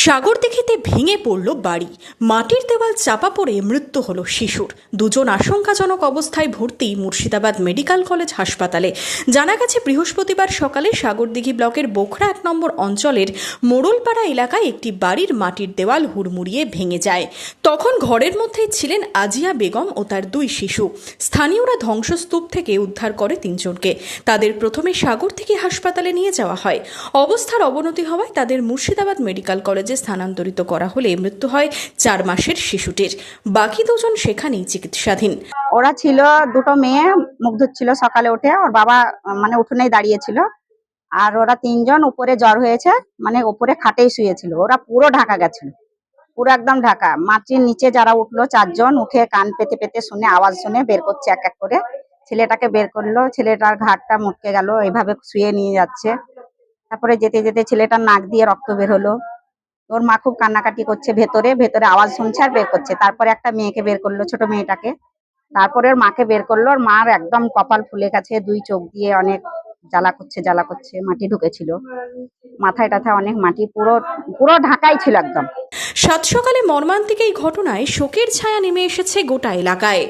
সাগরদিঘিতে ভেঙে পড়ল বাড়ি, মাটির দেওয়াল চাপা পড়ে মৃত্যু হলো শিশুর। দুজন আশঙ্কাজনক অবস্থায় ভর্তি মুর্শিদাবাদ মেডিকেল কলেজ হাসপাতালে। জানা গেছে, বৃহস্পতিবার সকালে সাগরদিঘি ব্লকের বোখরা 1 নম্বর অঞ্চলের মোড়লপাড়া এলাকায় একটি বাড়ির মাটির দেওয়াল হুড়মুড়িয়ে ভেঙে যায়। তখন ঘরের মধ্যেই ছিলেন আজিয়া বেগম ও তার 2 শিশু। স্থানীয়রা ধ্বংসস্তূপ থেকে উদ্ধার করে 3 জনকে। তাদের প্রথমে সাগরদিঘি হাসপাতালে নিয়ে যাওয়া হয়। অবস্থার অবনতি হওয়ায় তাদের মুর্শিদাবাদ মেডিকেল কলেজে স্থানান্তরিত করা হলে মৃত্যু হয় 4 মাসের শিশুটির। বাকি 2 জন সেখানেই চিকিৎসাধীন। ওরা ছিল দুটো মেয়ে, মুখ ধুচ্ছিল সকালে উঠে, ওর বাবা মানে উঠোনেই দাঁড়িয়েছিল। আর ওরা 3 জন উপরে জ্বর হয়েছে, মানে উপরে খাটেই শুয়েছিল। ওরা পুরো ঢাকা গেছিল, পুরো একদম ঢাকা। মাটির নিচে যারা উঠলো 4 জন উঠে কান পেতে পেতে শুনে, আওয়াজ শুনে বের করছে এক এক করে। ছেলেটাকে বের করলো, ছেলেটার ঘাড়টা মটকে গেল, এইভাবে শুয়ে নিয়ে যাচ্ছে। তারপরে যেতে যেতে ছেলেটার নাক দিয়ে রক্ত বের হলো। ওর মা খুব কান্নাকাটি করছে, ভেতরে ভেতরে আওয়াজ শুনছে আর বের করছে। তারপরে একটা মেয়েকে বের করলো, ছোট মেয়েটাকে। তারপরে ওর মাকে বের করলো। ওর মার একদম কপাল ফুলে গেছে, 2 চোখ দিয়ে অনেক জ্বালা করছে, জ্বালা করছে। মাটি ঢুকেছিল মাথায় টাথায়, অনেক মাটি, পুরো পুরো ঢাকাই ছিল একদম। সাত সকালে মর্মান্তিক এই ঘটনায় শোকের ছায়া নেমে এসেছে গোটা এলাকায়।